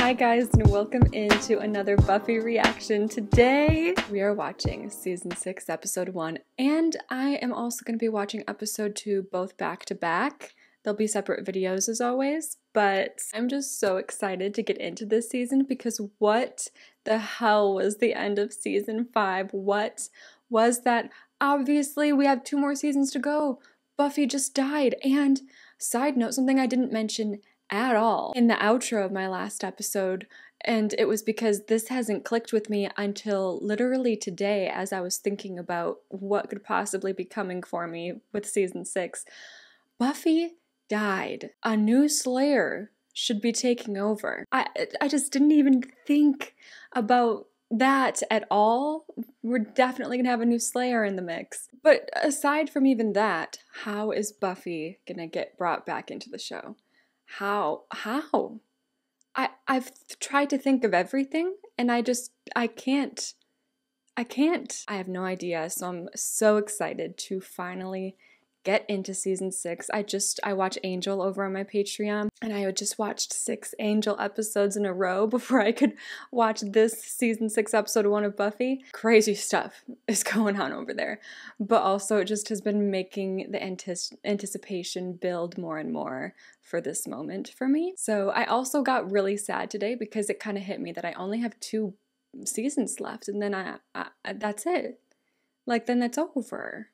Hi guys, and welcome into another Buffy reaction. Today we are watching season 6 episode 1, and I am also going to be watching episode 2 both back to back. They'll be separate videos as always, but I'm just so excited to get into this season because what the hell was the end of season 5? What was that? Obviously we have 2 more seasons to go. Buffy just died, and side note, something I didn't mention at all in the outro of my last episode, and it was because this hasn't clicked with me until literally today as I was thinking about what could possibly be coming for me with season 6. Buffy died. A new Slayer should be taking over. I just didn't even think about that at all. We're definitely gonna have a new Slayer in the mix. But aside from even that, how is Buffy gonna get brought back into the show? How? I've tried to think of everything, and I can't. I have no idea, so I'm so excited to finally get into season 6. I watch Angel over on my Patreon, and I had just watched 6 Angel episodes in a row before I could watch this season 6 episode 1 of Buffy. Crazy stuff is going on over there, but also it just has been making the anticipation build more and more for this moment for me. So I also got really sad today because it kind of hit me that I only have 2 seasons left, and then I that's it. Like, then that's over.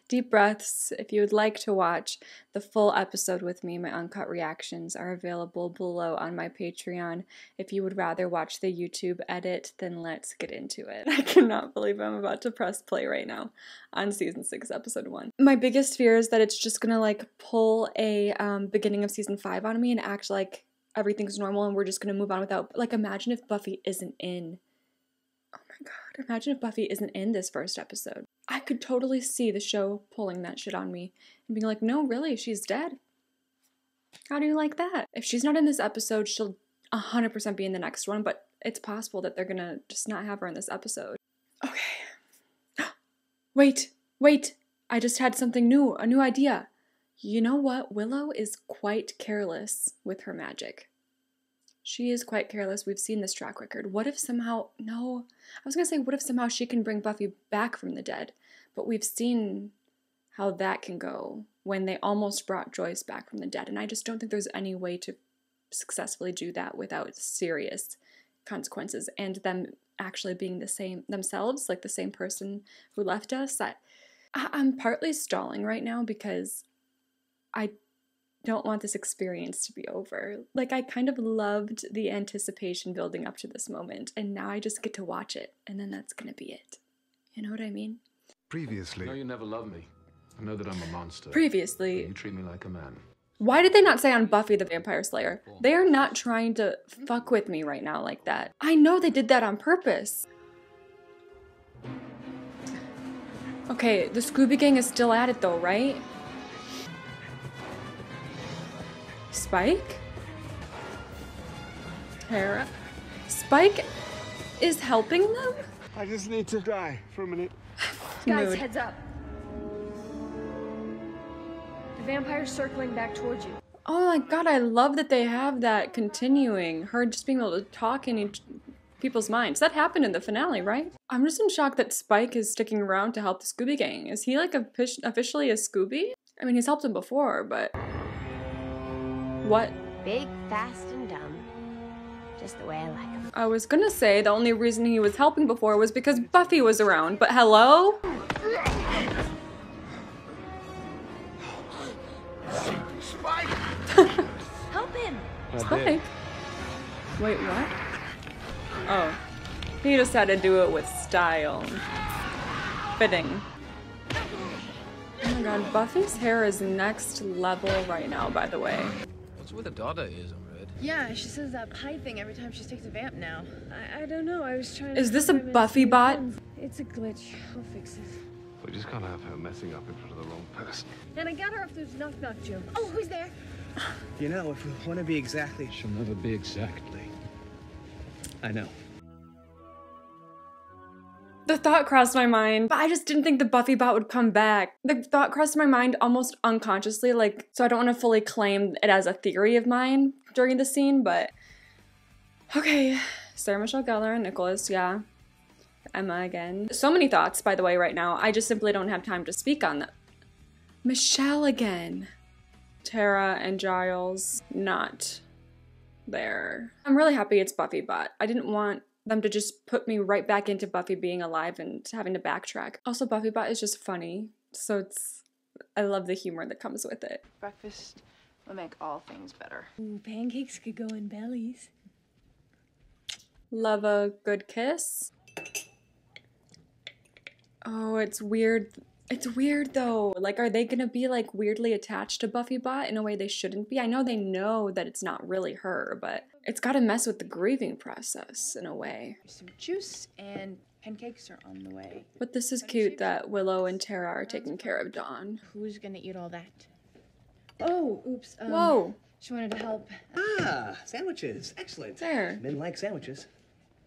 Deep breaths. If you would like to watch the full episode with me, my uncut reactions are available below on my Patreon. If you would rather watch the YouTube edit, then let's get into it. I cannot believe I'm about to press play right now on season 6 episode 1. My biggest fear is that it's just gonna like pull a beginning of season 5 on me and act like everything's normal and we're just gonna move on without, like, imagine if Buffy isn't in. Oh my god, imagine if Buffy isn't in this first episode. I could totally see the show pulling that shit on me and being like, no, really, she's dead. How do you like that? If she's not in this episode, she'll 100% be in the next one, but it's possible that they're gonna just not have her in this episode. Okay. Wait, I just had something new, a new idea. You know what? Willow is quite careless with her magic. She is quite careless. We've seen this track record. What if somehow, no, I was gonna say, what if somehow she can bring Buffy back from the dead? But we've seen how that can go when they almost brought Joyce back from the dead. And I just don't think there's any way to successfully do that without serious consequences and them actually being the same themselves, like the same person who left us. I'm partly stalling right now because I don't want this experience to be over. Like, I kind of loved the anticipation building up to this moment, and now I just get to watch it, and then that's gonna be it. You know what I mean? Previously. No, you never loved me. I know that I'm a monster. Previously. You treat me like a man. Why did they not say on Buffy the Vampire Slayer? They are not trying to fuck with me right now like that. I know they did that on purpose. Okay, the Scooby Gang is still at it though, right? Spike? Hera? Spike is helping them? I just need to die for a minute. Guys, heads up. The vampire's circling back towards you. Oh my god, I love that they have that continuing. Her just being able to talk in people's minds. That happened in the finale, right? I'm just in shock that Spike is sticking around to help the Scooby Gang. Is he like officially a Scooby? I mean, he's helped him before, but... What? Big, fast, and dumb. Just the way I like him. I was gonna say the only reason he was helping before was because Buffy was around, but hello? Spike! Help him! Spike? Wait, what? Oh. He just had to do it with style. Fitting. Oh my god, Buffy's hair is next level right now, by the way. What's with the daughter ears on red? Yeah, she says that pie thing every time she takes a vamp now. I don't know, I was trying to... Is this a Buffy bot? It's a glitch. I'll fix it. We just can't have her messing up in front of the wrong person. And I got her off those knock-knock jokes. Oh, who's there? You know, if we want to be exactly... She'll never be exactly. I know. The thought crossed my mind, but I just didn't think the Buffy bot would come back. The thought crossed my mind almost unconsciously, like, so I don't want to fully claim it as a theory of mine during the scene, but... Okay, Sarah Michelle Gellar and Nicholas, yeah. Emma again. So many thoughts, by the way, right now. I just simply don't have time to speak on them. Michelle again. Tara and Giles, not there. I'm really happy it's Buffy bot. I didn't want them to just put me right back into Buffy being alive and having to backtrack. Also, Buffy bot is just funny, so I love the humor that comes with it. Breakfast will make all things better. Ooh, pancakes could go in bellies. Love a good kiss. Oh, it's weird. It's weird though. Like, are they gonna be like weirdly attached to Buffy bot in a way they shouldn't be? I know they know that it's not really her, but it's gotta mess with the grieving process in a way. Some juice and pancakes are on the way. But this is cute that Willow and Tara are taking care of Dawn. Who's gonna eat all that? Oh, oops. Whoa, She wanted to help. Ah, sandwiches. Excellent. there. Men like sandwiches.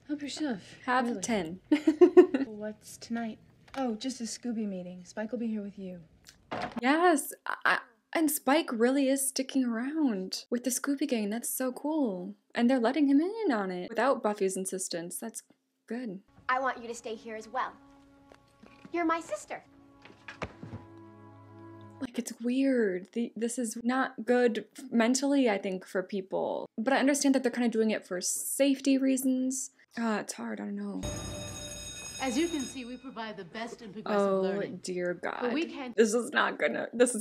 Help yourself. Have Really. 10. What's tonight? Oh, just a Scooby meeting. Spike will be here with you. Yes, and Spike really is sticking around with the Scooby Gang. That's so cool. And they're letting him in on it without Buffy's insistence. That's good. I want you to stay here as well. You're my sister. Like, it's weird. This is not good mentally, I think, for people. But I understand that they're kind of doing it for safety reasons. It's hard, I don't know. As you can see, we provide the best in progressive Oh, learning. dear God. But we can't- This is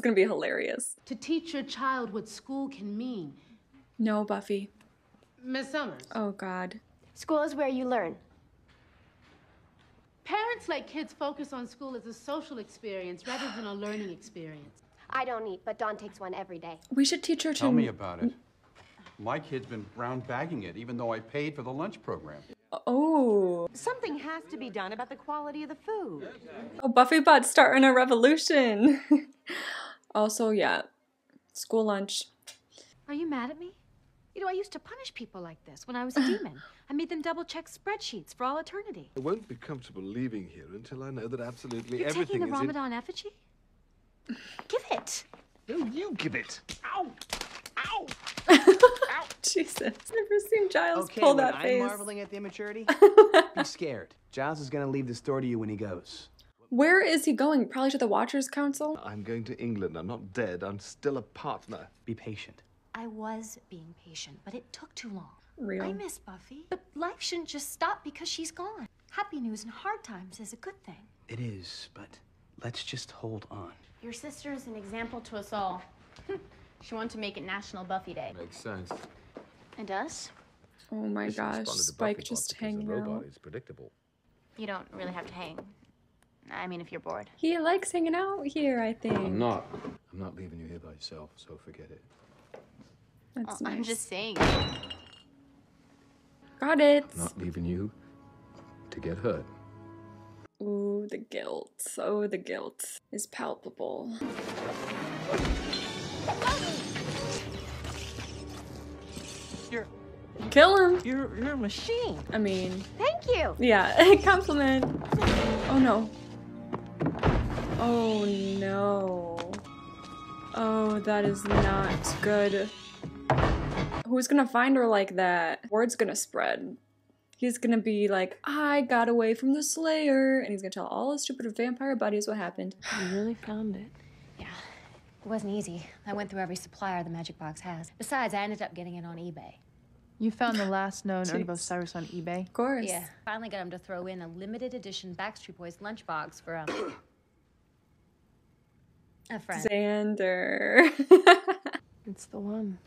gonna be hilarious. To teach your child what school can mean. No, Buffy. Miss Summers, Oh, God. School is where you learn. parents let kids focus on school as a social experience rather than a learning experience. I don't eat, but Dawn takes one every day. We should teach her to... Tell me about it. My kid's been brown bagging it, even though I paid for the lunch program. Oh. Something has to be done about the quality of the food. Oh, Buffy bot's starting a revolution. Also, yeah. School lunch. Are you mad at me? You know, I used to punish people like this when I was a demon. I made them double-check spreadsheets for all eternity. I won't be comfortable leaving here until I know that absolutely You're everything taking the is Ramadan effigy? Give it. No, you give it. Ow! Ow! Jesus. Never seen Giles Okay, pull when that I'm face. marveling at the immaturity, be scared. Giles is gonna leave the store to you when he goes. Where is he going? Probably to the Watchers Council? I'm going to England. I'm not dead. I'm still a partner. Be patient. I was being patient, but it took too long. Real. I miss Buffy, but life shouldn't just stop because she's gone. Happy news in hard times is a good thing. It is, but let's just hold on. Your sister is an example to us all. She wanted to make it National Buffy Day. Makes sense. And us? Oh my You should gosh, respond to Spike Buffy just Bob because hanging the robot out. is predictable. You don't really have to hang. I mean, if you're bored. He likes hanging out here, I think. I'm not leaving you here by yourself, so forget it. That's I'm nice. just saying. Got it. I'm not leaving you to get hurt. Ooh, the guilt. Oh, the guilt is palpable. Kill him. You're a machine. I mean, Thank you. yeah, compliment. Oh no. Oh no. Oh, that is not good. Who's gonna find her like that? Word's gonna spread. He's gonna be like, I got away from the Slayer, and he's gonna tell all his stupid vampire buddies what happened. You really found it. Yeah, it wasn't easy. I went through every supplier the magic box has. Besides, I ended up getting it on eBay. You found the last known Jeez. Urbosaurus on eBay? Of course. Yeah, finally got him to throw in a limited edition Backstreet Boys lunchbox for a friend. Xander. It's the one.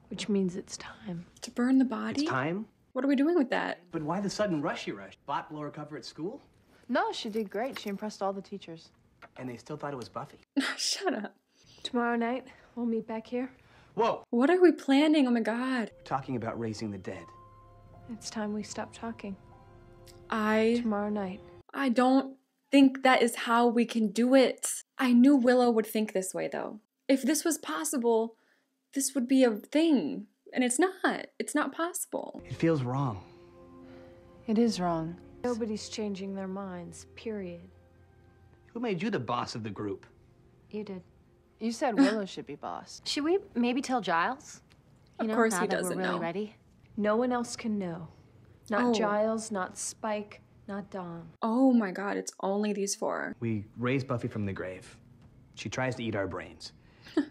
Which means it's time. To burn the body? It's time? What are we doing with that? But why the sudden rushy rush? Bot blow her cover at school? No, she did great. She impressed all the teachers. And they still thought it was Buffy. Shut up. Tomorrow night, we'll meet back here. Whoa! What are we planning? Oh my god. We're talking about raising the dead. It's time we stop talking. I Tomorrow night. don't think that is how we can do it. I knew Willow would think this way though. If this was possible, this would be a thing. And it's not. It's not possible. It feels wrong. It is wrong. Nobody's changing their minds, period. Who made you the boss of the group? You did. You said Willow should be boss. Should we maybe tell Giles? Of course now he that doesn't we're really know. ready. No one else can know. Not Oh. Giles, not Spike, not Dom. Oh my god, it's only these four. We raised Buffy from the grave. She tries to eat our brains.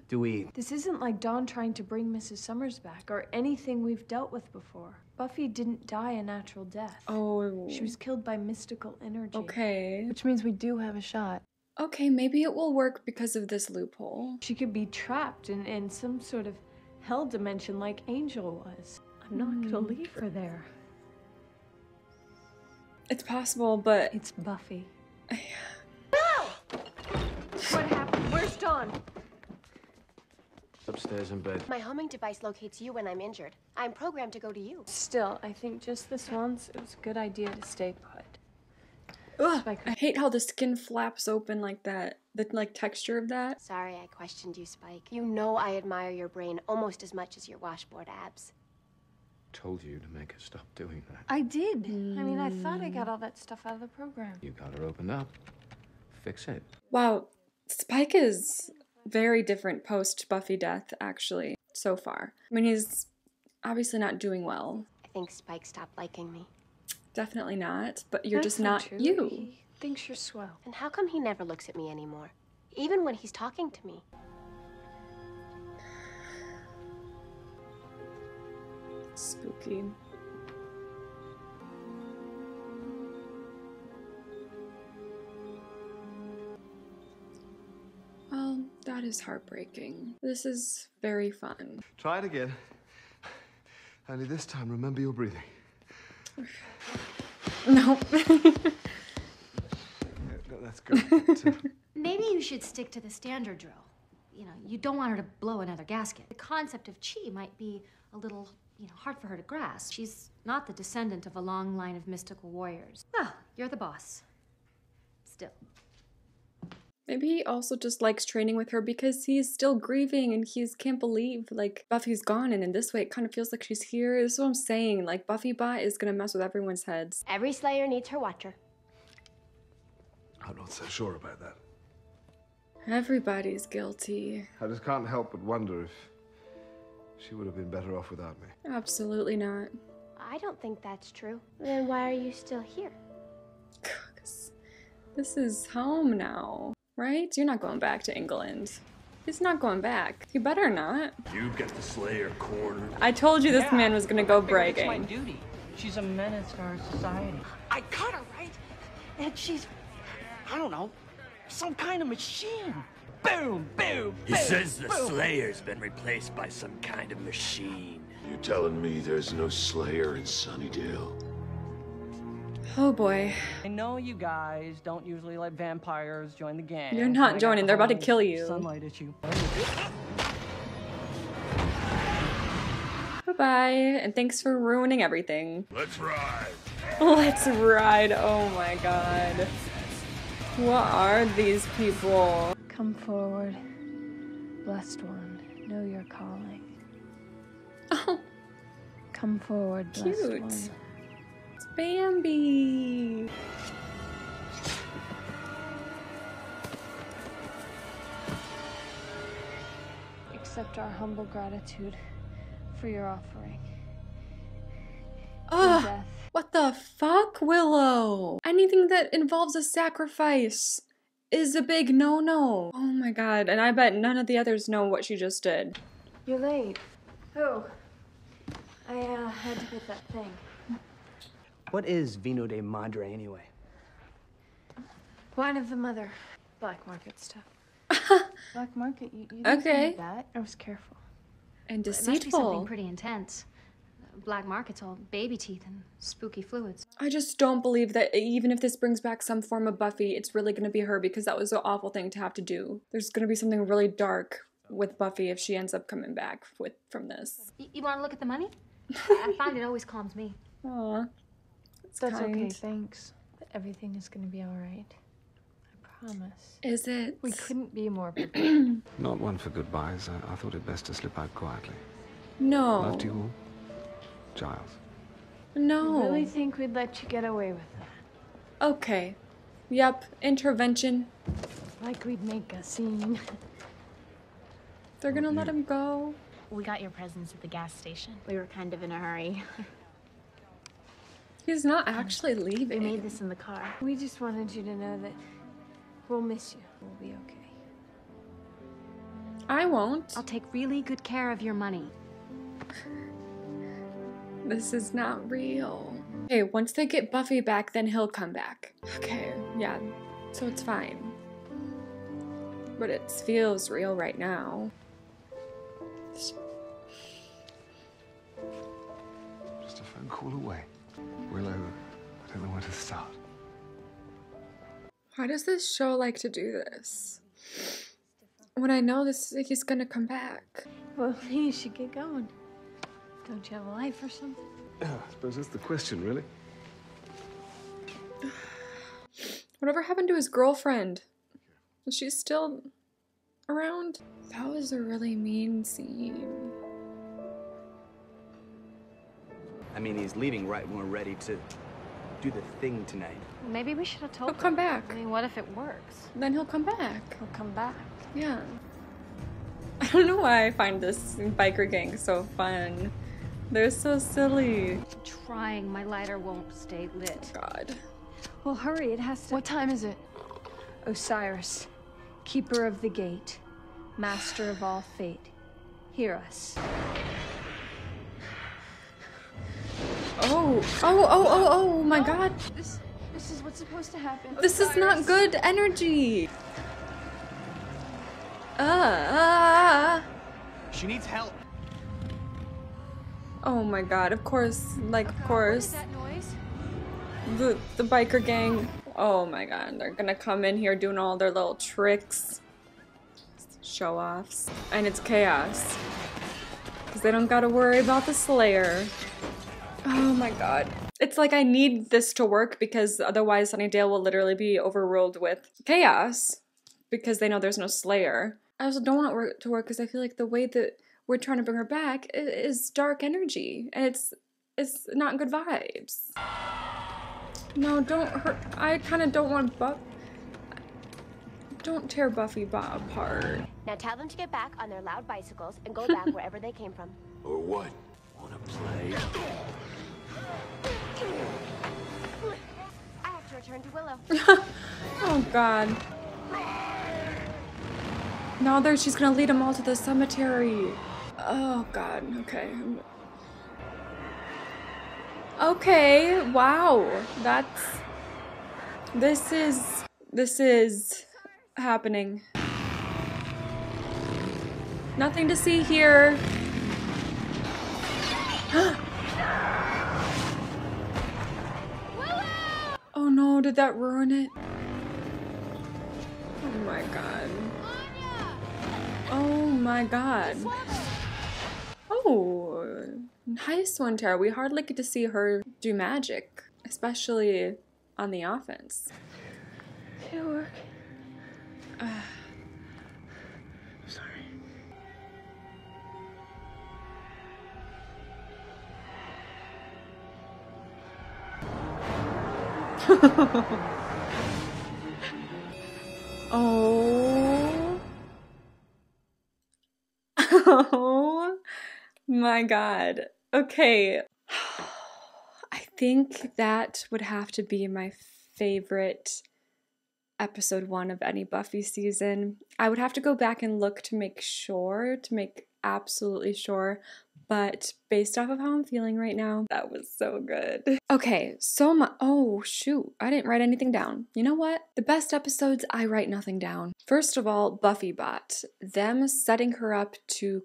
Do we? This isn't like Dawn trying to bring Mrs. Summers back or anything we've dealt with before. Buffy didn't die a natural death. Oh. She was killed by mystical energy. Okay. Which means we do have a shot. Okay, maybe it will work because of this loophole. She could be trapped in some sort of hell dimension like Angel was. I'm not gonna leave her there. It's possible, but It's Buffy. No! What happened? Where's Dawn? Upstairs in bed. My homing device locates you when I'm injured. I'm programmed to go to you. Still, I think just this once, it was a good idea to stay put. ugh, I hate how the skin flaps open like that. The like texture of that. Sorry I questioned you, Spike. You know I admire your brain almost as much as your washboard abs. Told you to make her stop doing that. I did. I mean, I thought I got all that stuff out of the program. You got her opened up. Fix it. Wow, Spike is very different post Buffy death, actually, so far. I mean, he's obviously not doing well. I think Spike stopped liking me. Definitely not, but you're That's just not true. you. He thinks you're swell. And how come he never looks at me anymore? Even when he's talking to me. Spooky. Well, that is heartbreaking. This is very fun. Try it again. Only this time, remember your breathing. No. Yeah, no, that's good. But, Maybe you should stick to the standard drill. You know, you don't want her to blow another gasket. The concept of chi might be a little, hard for her to grasp. She's not the descendant of a long line of mystical warriors. Well, you're the boss. Still. Maybe he also just likes training with her because he's still grieving and he can't believe, like, Buffy's gone, and in this way it kind of feels like she's here. This is what I'm saying. Like, Buffy Bot is gonna mess with everyone's heads. Every Slayer needs her watcher. I'm not so sure about that. Everybody's guilty. I just can't help but wonder if she would have been better off without me. Absolutely not. I don't think that's true. Then why are you still here? 'Cause this is home now, right? You're not going back to England. He's not going back. You better not. You got the Slayer cornered. I told you this man was gonna go It's my bragging. duty. She's a menace to our society. I cut her, right? And she's, I don't know, some kind of machine. Boom, boom, He boom, says the boom. Slayer's been replaced by some kind of machine. You telling me there's no Slayer in Sunnydale? Oh boy. I know you guys don't usually let vampires join the gang. You're not I got joining, they're about to whole kill you. Sunlight at you. Bye-bye, and thanks for ruining everything. Let's ride. Let's ride. Oh my god. What are these people? Come forward, blessed one. Know your calling. Oh, Come forward, blessed cute. one. It's Bambi. Accept our humble gratitude for your offering. Ugh. Death. What the fuck, Willow? Anything that involves a sacrifice is a big no-no. Oh my god, and I bet none of the others know what she just did. You're late. Oh. I had to get that thing. What is Vino de Madre anyway? Wine of the mother. Black market stuff. Black market, you didn't Okay. say that. I was careful. And It must be something deceitful. pretty intense. Black market's all baby teeth and spooky fluids. I just don't believe that even if this brings back some form of Buffy, it's really gonna be her because that was an awful thing to have to do. There's gonna be something really dark with Buffy if she ends up coming back from this. You want to look at the money? I find it always calms me. Aw. That's okay, kind. thanks. Everything is gonna be alright. I promise. Is it? We couldn't be more prepared. Not one for goodbyes. I thought it best to slip out quietly. No. Love to you all. Giles. No. I really think we'd let you get away with that. Okay. Yep, intervention. Like we'd make a scene. They're gonna let him go. We got your presents at the gas station. We were kind of in a hurry. He's not actually leaving. We made this in the car. We just wanted you to know that we'll miss you. We'll be okay. I won't. I'll take really good care of your money. This is not real. Okay, once they get Buffy back, then he'll come back. Okay, yeah, so it's fine. But it feels real right now. Just a phone call away. Willow, I don't know where to start. Why does this show like to do this? When I know he's gonna come back. Well, you should get going. Don't you have a life or something? I suppose that's the question, really. Whatever happened to his girlfriend? Is she still around? That was a really mean scene. I mean, he's leaving right when we're ready to do the thing tonight. Maybe we should have told He'll come back. I mean, what if it works? Then he'll come back. He'll come back. Yeah. I don't know why I find this biker gang so fun. They're so silly. I'm trying. My lighter won't stay lit. God. Well, hurry. It has to. What time is it? Osiris, keeper of the gate, master of all fate, hear us. Oh my God. This is what's supposed to happen. This is not good energy. She needs help. Oh my God, of course, like, of course. What is that noise? The biker gang. Oh my God, they're gonna come in here doing all their little tricks. Show-offs. And it's chaos. Because they don't gotta worry about the Slayer. Oh my God. It's like I need this to work because otherwise Sunnydale will literally be overruled with chaos. Because they know there's no Slayer. I also don't want it to work because I feel like the way that we're trying to bring her back is dark energy. And it's not good vibes. No, don't hurt. I kind of don't want don't tear Buffy apart. Now tell them to get back on their loud bicycles and go back wherever they came from. Or what? Wanna play? I have to return to Willow. Oh God. No, she's gonna lead them all to the cemetery. Oh God, okay. Okay, wow. This is happening. Nothing to see here. Oh no, did that ruin it? Oh my God. Oh my God. Oh, nice one, Tara. We hardly get to see her do magic, especially on the offense. It'll work. Sorry. Oh. Oh my God. Okay. I think that would have to be my favorite episode 1 of any Buffy season. I would have to go back and look to make absolutely sure, but based off of how I'm feeling right now, that was so good. Okay, oh shoot, I didn't write anything down. You know what? The best episodes, I write nothing down. First of all, Buffy Bot. Them setting her up to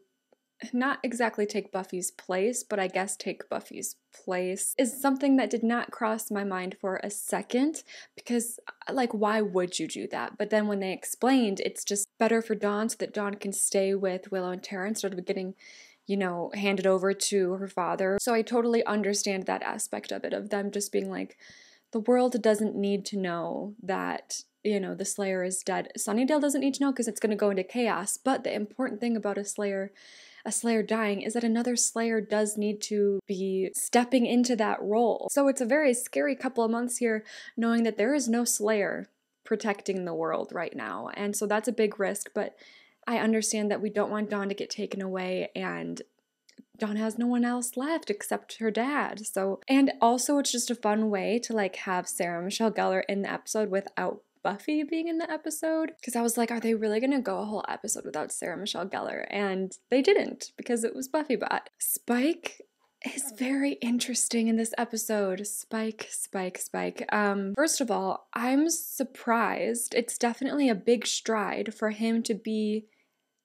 not exactly take Buffy's place, but I guess take Buffy's place is something that did not cross my mind for a second, because like, why would you do that? But then when they explained, it's just better for Dawn so that Dawn can stay with Willow and Tara instead of getting, you know, handed over to her father. So I totally understand that aspect of it, of them just being like, the world doesn't need to know that, you know, the Slayer is dead. Sunnydale doesn't need to know because it's going to go into chaos, but the important thing about a Slayer a Slayer dying is that another Slayer does need to be stepping into that role. So it's a very scary couple of months here, knowing that there is no Slayer protecting the world right now. And so that's a big risk, but I understand that we don't want Dawn to get taken away, and Dawn has no one else left except her dad. So, and also it's just a fun way to like have Sarah Michelle Gellar in the episode without Buffy being in the episode. Because I was like, are they really gonna go a whole episode without Sarah Michelle Gellar? And they didn't, because it was Buffy Bot. Spike is very interesting in this episode. Spike. First of all, I'm surprised. It's definitely a big stride for him to be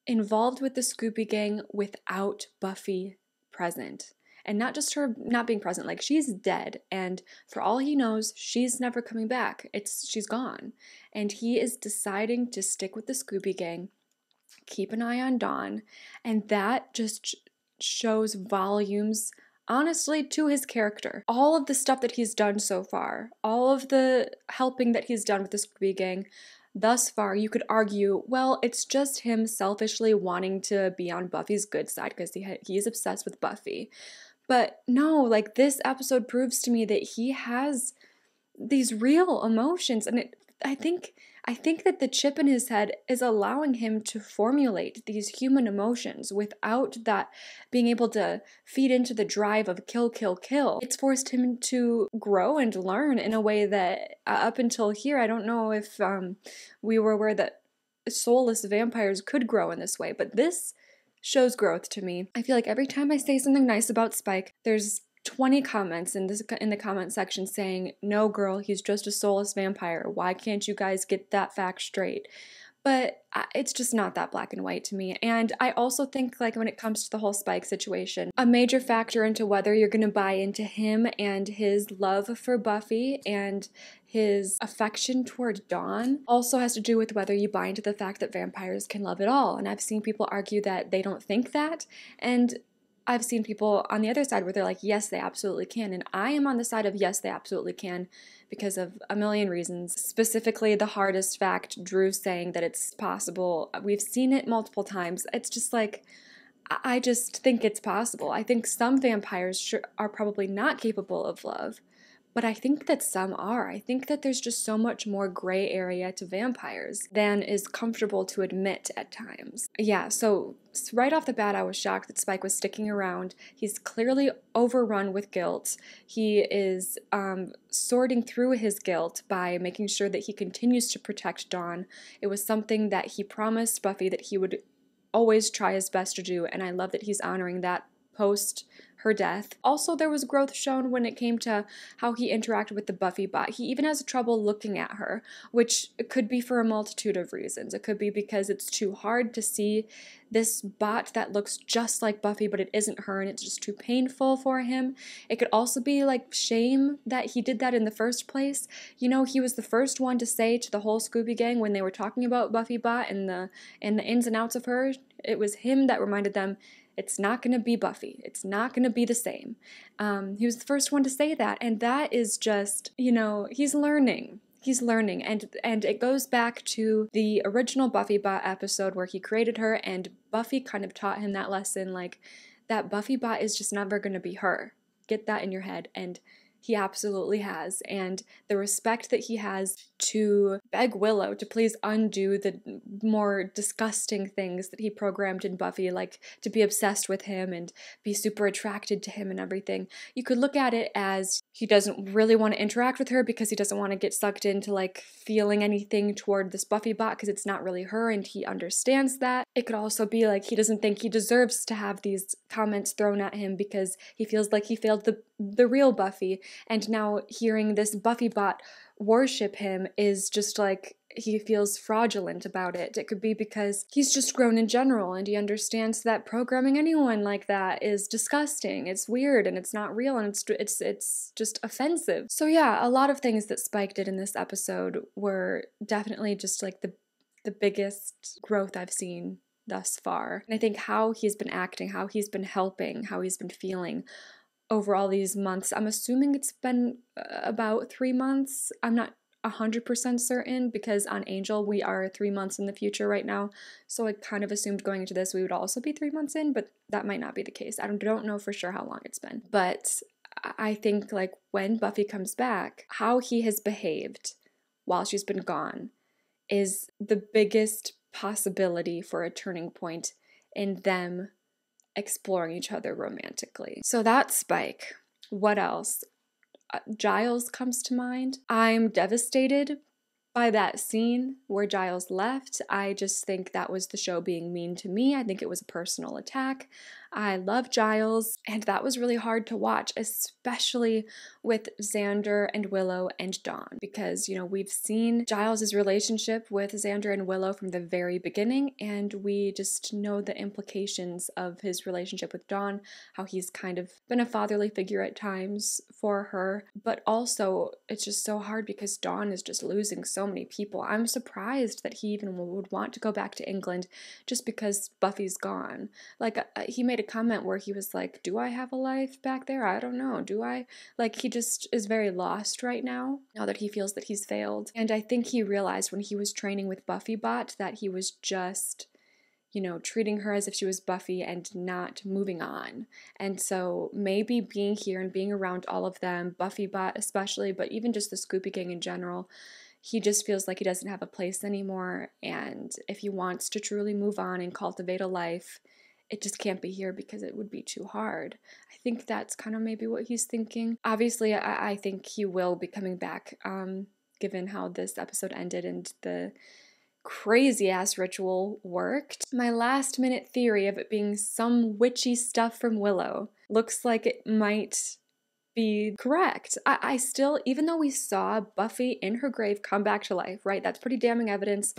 involved with the Scooby Gang without Buffy present. And not just her not being present, like she's dead, and for all he knows, she's never coming back. She's gone. And he is deciding to stick with the Scooby Gang, keep an eye on Dawn, and that just shows volumes, honestly, to his character. All of the stuff that he's done so far, all of the helping that he's done with the Scooby Gang, thus far, you could argue, well, it's just him selfishly wanting to be on Buffy's good side because he is obsessed with Buffy. But no, like this episode proves to me that he has these real emotions, and I think that the chip in his head is allowing him to formulate these human emotions without that being able to feed into the drive of kill. It's forced him to grow and learn in a way that up until here, I don't know if we were aware that soulless vampires could grow in this way, but this shows growth to me. I feel like every time I say something nice about Spike, there's 20 comments in the comment section saying, no girl, he's just a soulless vampire. Why can't you guys get that fact straight? But it's just not that black and white to me. And I also think, like, when it comes to the whole Spike situation, a major factor into whether you're going to buy into him and his love for Buffy and his affection toward Dawn also has to do with whether you buy into the fact that vampires can love at all. And I've seen people argue that they don't think that, and I've seen people on the other side where they're like, yes, they absolutely can. And I am on the side of yes, they absolutely can because of a million reasons. Specifically, the hardest fact, Drew saying that it's possible. We've seen it multiple times. It's just like, I just think it's possible. I think some vampires are probably not capable of love, but I think that some are. I think that there's just so much more gray area to vampires than is comfortable to admit at times. Yeah, so right off the bat, I was shocked that Spike was sticking around. He's clearly overrun with guilt. He is sorting through his guilt by making sure that he continues to protect Dawn. It was something that he promised Buffy that he would always try his best to do, and I love that he's honoring that post her death. Also, there was growth shown when it came to how he interacted with the Buffy bot. He even has trouble looking at her, which could be for a multitude of reasons. It could be because it's too hard to see this bot that looks just like Buffy, but it isn't her, and it's just too painful for him. It could also be like shame that he did that in the first place. You know, he was the first one to say to the whole Scooby Gang when they were talking about Buffy bot and the ins and outs of her, it was him that reminded them, it's not going to be Buffy. It's not going to be the same. He was the first one to say that, and that is just, you know, he's learning. He's learning, and it goes back to the original Buffy bot episode where he created her, and Buffy kind of taught him that lesson, like, that Buffy bot is just never going to be her. Get that in your head, and he absolutely has. And the respect that he has to beg Willow to please undo the more disgusting things that he programmed in Buffy, like to be obsessed with him and be super attracted to him and everything. You could look at it as he doesn't really want to interact with her because he doesn't want to get sucked into like feeling anything toward this Buffy bot because it's not really her, and he understands that. It could also be like he doesn't think he deserves to have these comments thrown at him because he feels like he failed the real Buffy, and now hearing this Buffy bot worship him is just like he feels fraudulent about it. It could be because he's just grown in general and he understands that programming anyone like that is disgusting. It's weird and it's not real and it's just offensive. So yeah, a lot of things that Spike did in this episode were definitely just like the biggest growth I've seen thus far. And I think how he's been acting, how he's been helping, how he's been feeling over all these months. I'm assuming it's been about 3 months. I'm not 100% certain because on Angel we are 3 months in the future right now, so I kind of assumed going into this we would also be 3 months in, but that might not be the case. I don't know for sure how long it's been, but I think like when Buffy comes back, how he has behaved while she's been gone is the biggest possibility for a turning point in them exploring each other romantically. So that's Spike. What else? Giles comes to mind. I'm devastated by that scene where Giles left. I just think that was the show being mean to me. I think it was a personal attack. I love Giles, and that was really hard to watch, especially with Xander and Willow and Dawn, because, you know, we've seen Giles' relationship with Xander and Willow from the very beginning, and we just know the implications of his relationship with Dawn, how he's kind of been a fatherly figure at times for her, but also it's just so hard because Dawn is just losing so many people. I'm surprised that he even would want to go back to England just because Buffy's gone. Like, he made a comment where he was like, do I have a life back there? I don't know. Do I? Like, he just is very lost right now that he feels that he's failed. And I think he realized when he was training with BuffyBot that he was just, you know, treating her as if she was Buffy and not moving on. And so maybe being here and being around all of them, BuffyBot especially, but even just the Scoopy Gang in general, he just feels like he doesn't have a place anymore. And if he wants to truly move on and cultivate a life, it just can't be here because it would be too hard. I think that's kind of maybe what he's thinking. Obviously, I think he will be coming back, given how this episode ended and the crazy-ass ritual worked. My last-minute theory of it being some witchy stuff from Willow looks like it might be correct. I still, even though we saw Buffy in her grave come back to life, right? That's pretty damning evidence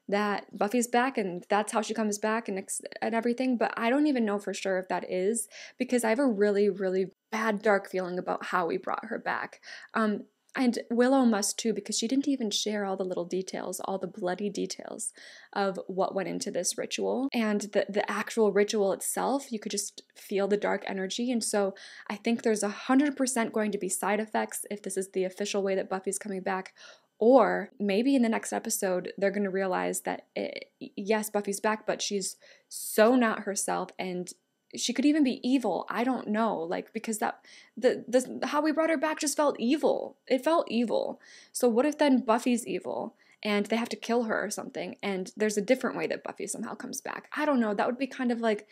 that Buffy's back and that's how she comes back and everything, but I don't even know for sure if that is, because I have a really, really bad dark feeling about how we brought her back. And Willow must too, because she didn't even share all the little details, all the bloody details of what went into this ritual. And the actual ritual itself, you could just feel the dark energy. And so I think there's 100% going to be side effects if this is the official way that Buffy's coming back. Or maybe in the next episode, they're going to realize that, yes, Buffy's back, but she's so not herself and she could even be evil. I don't know, like, because that how we brought her back just felt evil. It felt evil. So what if then Buffy's evil and they have to kill her or something and there's a different way that Buffy somehow comes back? I don't know. That would be kind of like,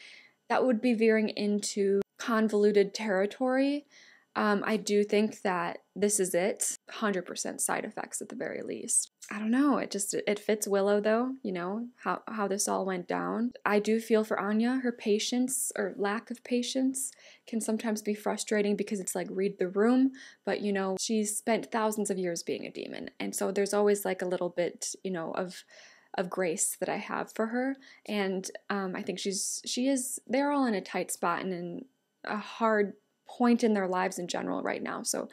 that would be veering into convoluted territory. I do think that this is it. 100% side effects at the very least. I don't know. It fits Willow though, you know, how this all went down. I do feel for Anya. Her patience or lack of patience can sometimes be frustrating because it's like read the room, but you know, she's spent thousands of years being a demon. And so there's always like a little bit, you know, of grace that I have for her. And I think they're all in a tight spot and in a hard point in their lives in general right now. So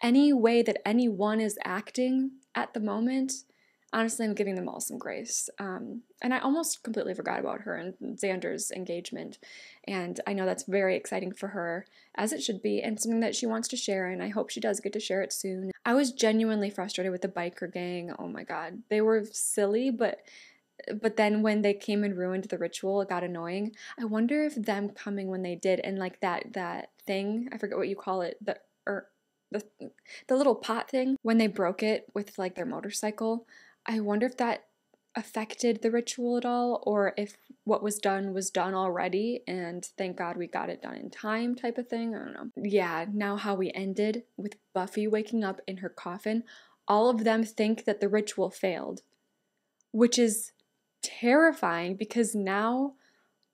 any way that anyone is acting at the moment, honestly, I'm giving them all some grace. And I almost completely forgot about her and Xander's engagement. And I know that's very exciting for her, as it should be, and something that she wants to share, and I hope she does get to share it soon. I was genuinely frustrated with the biker gang. Oh my god. They were silly, but then when they came and ruined the ritual, it got annoying. I wonder if them coming when they did, and like that thing, I forget what you call it, the little pot thing, when they broke it with like their motorcycle, I wonder if that affected the ritual at all, or if what was done already, and thank God we got it done in time type of thing. I don't know. Yeah, now how we ended with Buffy waking up in her coffin, all of them think that the ritual failed, which is terrifying because now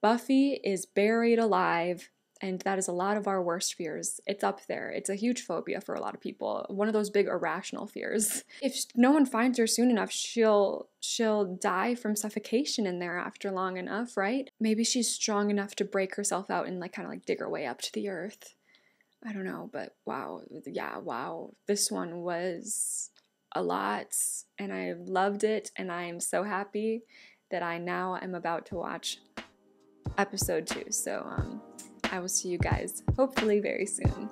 Buffy is buried alive, and that is a lot of our worst fears. It's up there. It's a huge phobia for a lot of people. One of those big irrational fears. If no one finds her soon enough, she'll die from suffocation in there after long enough, right? Maybe she's strong enough to break herself out and like kind of like dig her way up to the earth. I don't know, but wow. Yeah, wow. This one was a lot, and I loved it, and I am so happy that I now am about to watch episode 2. So I will see you guys hopefully very soon.